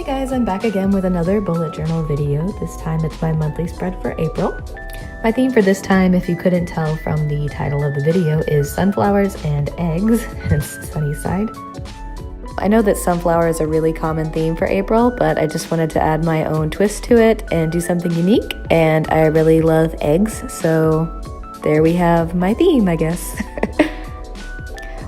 Guys, I'm back again with another bullet journal video. This time it's my monthly spread for April. My theme for this time, if you couldn't tell from the title of the video, is sunflowers and eggs, hence sunny side. I know that sunflower is a really common theme for April, but I just wanted to add my own twist to it and do something unique, and I really love eggs, so there we have my theme, I guess.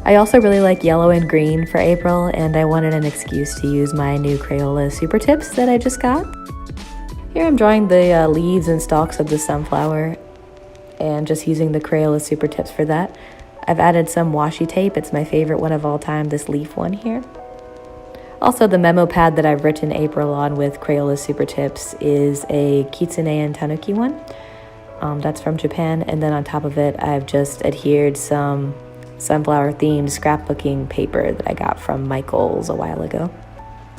I also really like yellow and green for April, and I wanted an excuse to use my new Crayola Super Tips that I just got. Here I'm drawing the leaves and stalks of the sunflower and just using the Crayola Super Tips for that. I've added some washi tape. It's my favorite one of all time, this leaf one here. Also, the memo pad that I've written April on with Crayola Super Tips is a Kitsune and Tanuki one. That's from Japan, and then on top of it I've just adhered some sunflower themed scrapbooking paper that I got from Michael's a while ago.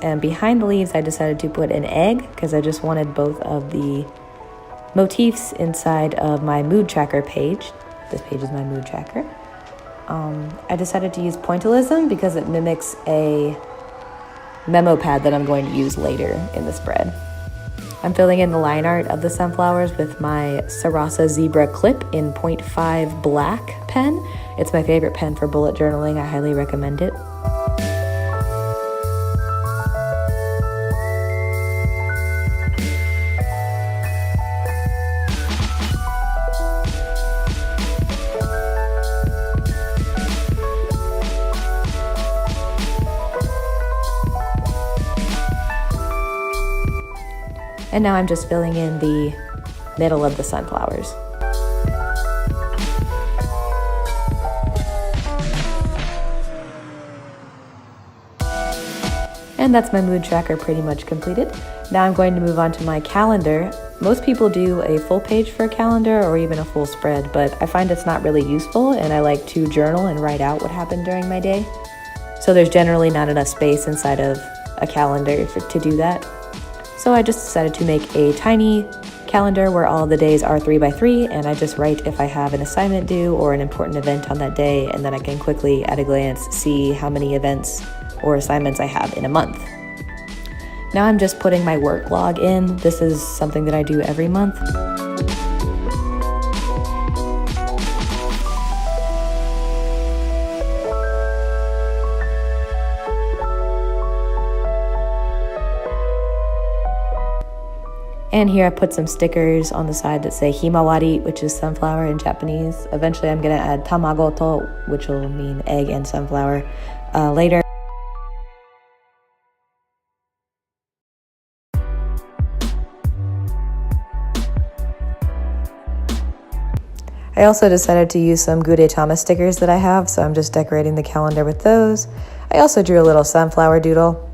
And behind the leaves I decided to put an egg because I just wanted both of the motifs inside of my mood tracker page. This page is my mood tracker. I decided to use pointillism because it mimics a memo pad that I'm going to use later in the spread. I'm filling in the line art of the sunflowers with my Sarasa Zebra Clip in 0.5 black pen. It's my favorite pen for bullet journaling. I highly recommend it. And now I'm just filling in the middle of the sunflowers. And that's my mood tracker pretty much completed. Now I'm going to move on to my calendar. Most people do a full page for a calendar or even a full spread, but I find it's not really useful, and I like to journal and write out what happened during my day. So there's generally not enough space inside of a calendar to do that. So I just decided to make a tiny calendar where all the days are 3 by 3, and I just write if I have an assignment due or an important event on that day, and then I can quickly at a glance see how many events or assignments I have in a month. Now I'm just putting my work log in. This is something that I do every month. And here I put some stickers on the side that say himawari, which is sunflower in Japanese. Eventually I'm gonna add tamagoto, which will mean egg and sunflower, later. I also decided to use some Gudetama stickers that I have, so I'm just decorating the calendar with those. I also drew a little sunflower doodle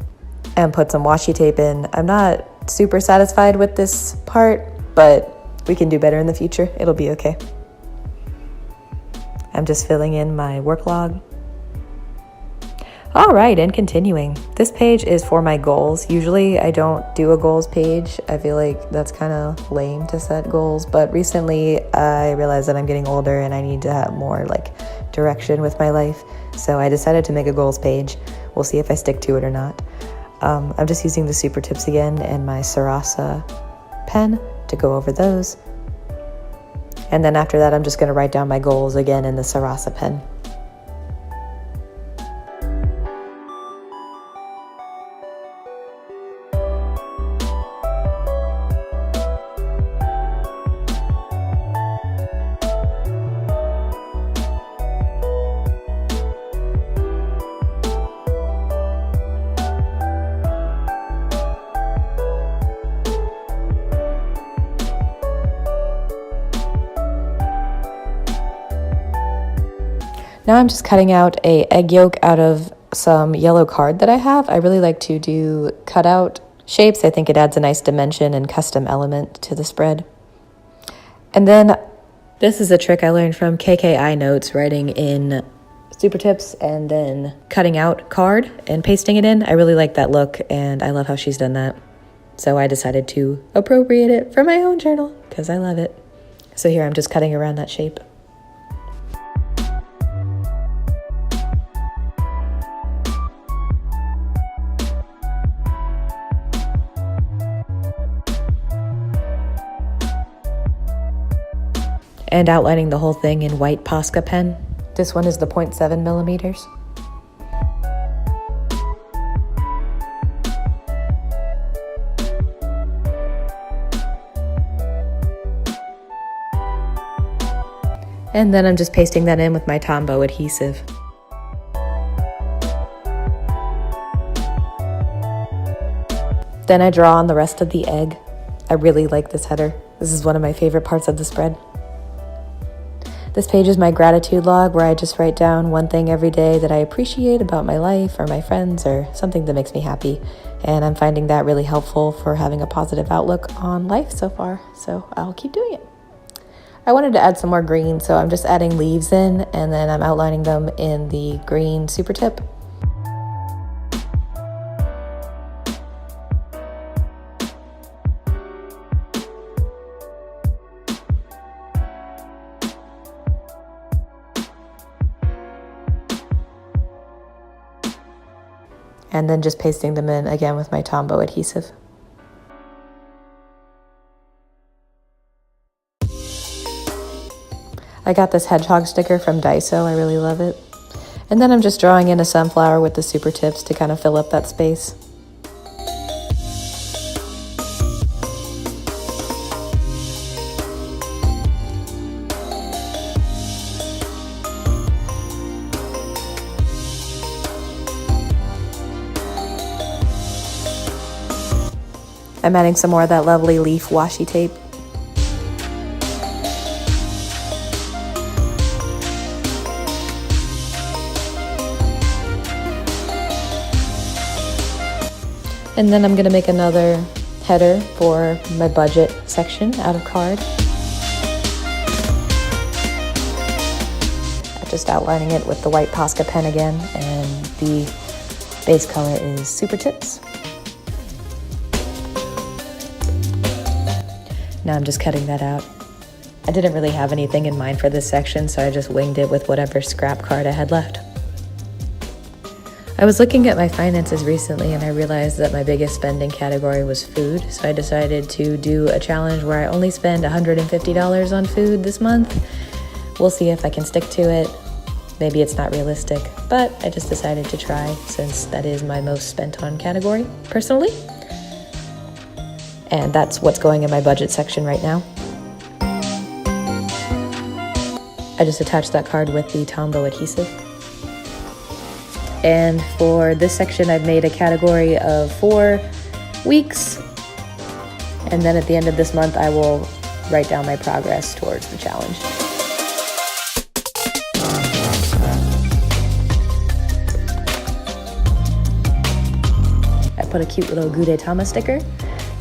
and put some washi tape in. I'm not super satisfied with this part, but we can do better in the future. It'll be okay. I'm just filling in my work log. All right, and continuing. This page is for my goals. Usually I don't do a goals page. I feel like that's kind of lame to set goals, but recently I realized that I'm getting older and I need to have more like direction with my life. So I decided to make a goals page. We'll see if I stick to it or not. I'm just using the Super Tips again and my Sarasa pen to go over those. And then after that, I'm just going to write down my goals again in the Sarasa pen. Now I'm just cutting out a egg yolk out of some yellow card that I have. I really like to do cutout shapes. I think it adds a nice dimension and custom element to the spread. And then this is a trick I learned from KKI Notes, writing in Super Tips and then cutting out card and pasting it in. I really like that look and I love how she's done that. So I decided to appropriate it for my own journal because I love it. So here I'm just cutting around that shape. and outlining the whole thing in white Posca pen. This one is the 0.7 millimeters. And then I'm just pasting that in with my Tombow adhesive. Then I draw on the rest of the egg. I really like this header. This is one of my favorite parts of the spread. This page is my gratitude log, where I just write down one thing every day that I appreciate about my life or my friends or something that makes me happy. And I'm finding that really helpful for having a positive outlook on life so far, so I'll keep doing it. I wanted to add some more green, so I'm just adding leaves in, and then I'm outlining them in the green super tip. And then just pasting them in again with my Tombow adhesive. I got this hedgehog sticker from Daiso, I really love it. And then I'm just drawing in a sunflower with the super tips to kind of fill up that space. I'm adding some more of that lovely leaf washi tape. And then I'm going to make another header for my budget section out of card. I'm just outlining it with the white Posca pen again, and the base color is Super Tips. Now I'm just cutting that out. I didn't really have anything in mind for this section, so I just winged it with whatever scrap card I had left. I was looking at my finances recently, and I realized that my biggest spending category was food, so I decided to do a challenge where I only spend $150 on food this month. We'll see if I can stick to it. Maybe it's not realistic, but I just decided to try, since that is my most spent on category, personally. And that's what's going in my budget section right now. I just attached that card with the Tombow adhesive. And for this section, I've made a category of 4 weeks. And then at the end of this month, I will write down my progress towards the challenge. I put a cute little Gudetama sticker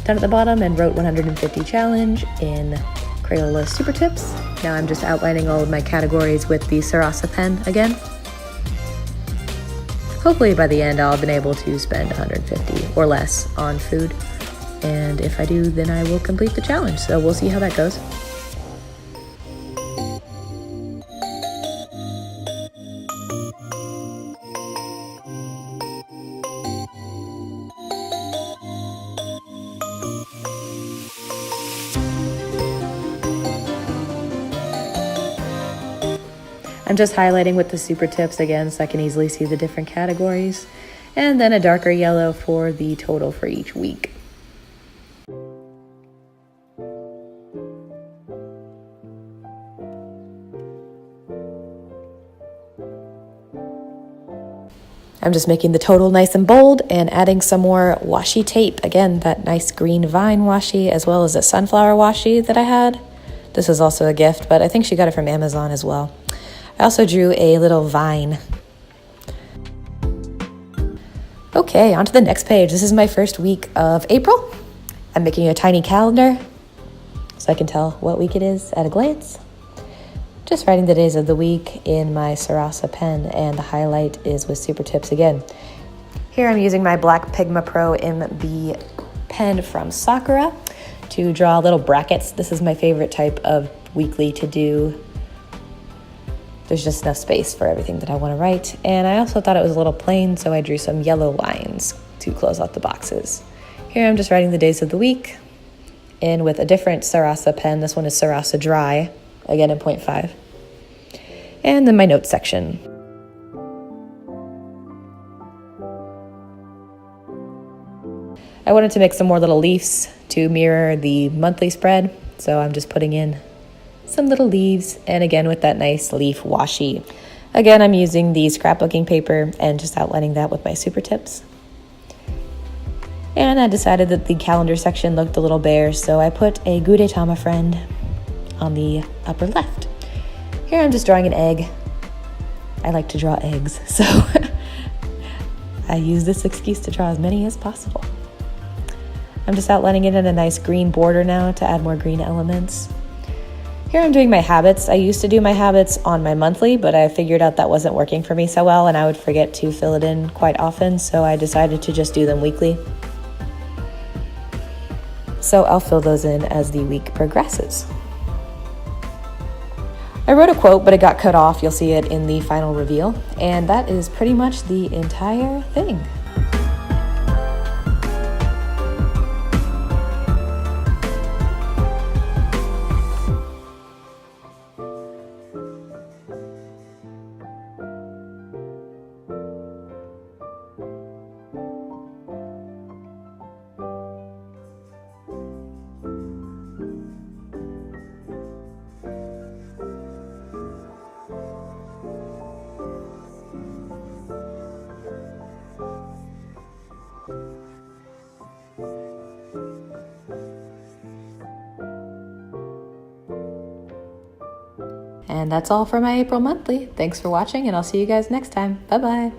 down at the bottom and wrote 150 challenge in Crayola Super Tips. Now I'm just outlining all of my categories with the Sarasa pen again. Hopefully by the end I'll have been able to spend 150 or less on food. And if I do, then I will complete the challenge. So we'll see how that goes. I'm just highlighting with the super tips again so I can easily see the different categories, and then a darker yellow for the total for each week. I'm just making the total nice and bold and adding some more washi tape. Again, that nice green vine washi, as well as a sunflower washi that I had. This was also a gift, but I think she got it from Amazon as well. I also drew a little vine. Okay, on to the next page. This is my first week of April. I'm making a tiny calendar so I can tell what week it is at a glance. Just writing the days of the week in my Sarasa pen, and the highlight is with Super Tips again. Here I'm using my black Pigma Pro MB pen from Sakura to draw little brackets. This is my favorite type of weekly to do. There's just enough space for everything that I want to write. And I also thought it was a little plain, so I drew some yellow lines to close out the boxes. Here I'm just writing the days of the week, and with a different Sarasa pen. This one is Sarasa Dry. again in 0.5. And then my notes section. I wanted to make some more little leaves to mirror the monthly spread, so I'm just putting in some little leaves, and again with that nice leaf washi. Again, I'm using the scrapbooking paper and just outlining that with my super tips. And I decided that the calendar section looked a little bare, so I put a Gudetama friend on the upper left. Here I'm just drawing an egg. I like to draw eggs, so I use this excuse to draw as many as possible. I'm just outlining it in a nice green border now to add more green elements. Here I'm doing my habits. I used to do my habits on my monthly, but I figured out that wasn't working for me so well, and I would forget to fill it in quite often, so I decided to just do them weekly. So I'll fill those in as the week progresses. I wrote a quote, but it got cut off. You'll see it in the final reveal, and that is pretty much the entire thing. And that's all for my April monthly. Thanks for watching, and I'll see you guys next time. Bye-bye.